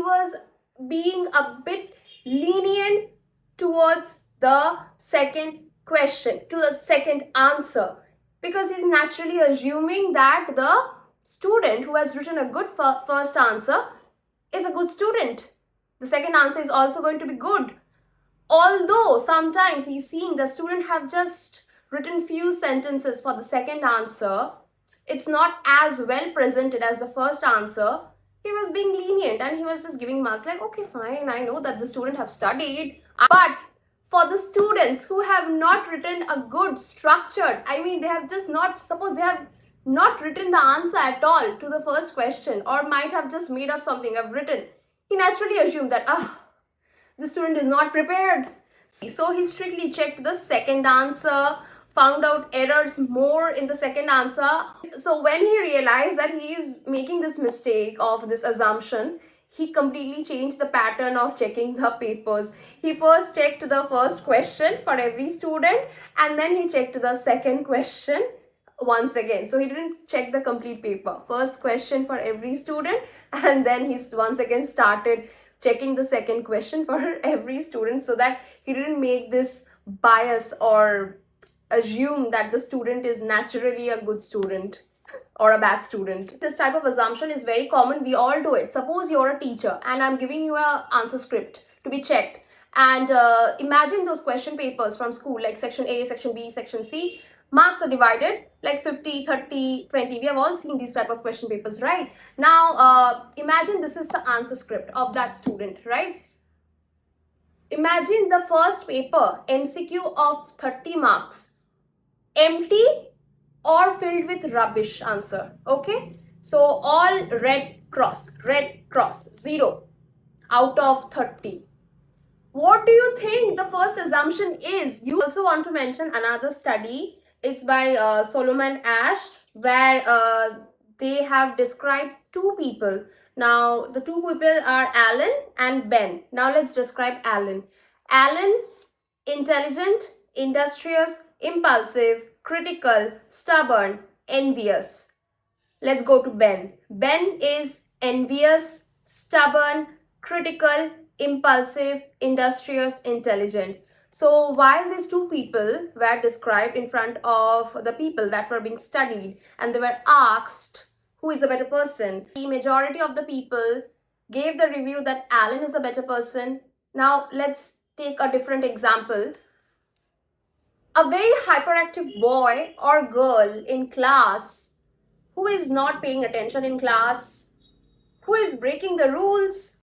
was being a bit lenient towards the second question, to the second answer, because he's naturally assuming that the student who has written a good first answer is a good student. The second answer is also going to be good. Although sometimes he's seeing the student have just written few sentences for the second answer, it's not as well presented as the first answer. He was being lenient and he was just giving marks like, okay, fine, I know that the student have studied. But for the students who have not written a good structured, I mean, they have just not, suppose they have not written the answer at all to the first question, or might have just made up something, have written, he naturally assumed that, the student is not prepared. So he strictly checked the second answer, found out errors more in the second answer. So when he realized that he is making this mistake of this assumption, he completely changed the pattern of checking the papers. He first checked the first question for every student, and then he checked the second question once again. So he didn't check the complete paper. First question for every student, and then he once again started checking the second question for every student, so that he didn't make this bias or assume that the student is naturally a good student or a bad student. This type of assumption is very common. We all do it. Suppose you're a teacher and I'm giving you an answer script to be checked. And imagine those question papers from school, like section A, section B, section C. Marks are divided like 50, 30, 20. We have all seen these type of question papers, right? Now, imagine this is the answer script of that student, right? Imagine the first paper, MCQ of 30 marks, empty or filled with rubbish answer, okay? So all red cross, 0 out of 30. What do you think the first assumption is? You also want to mention another study. It's by Solomon Ash, where they have described two people. Now, the two people are Alan and Ben. Now, let's describe Alan. Alan, intelligent, industrious, impulsive, critical, stubborn, envious. Let's go to Ben. Ben is envious, stubborn, critical, impulsive, industrious, intelligent. So while these two people were described in front of the people that were being studied, and they were asked who is a better person, the majority of the people gave the review that Alan is a better person. Now let's take a different example. A very hyperactive boy or girl in class who is not paying attention in class, who is breaking the rules,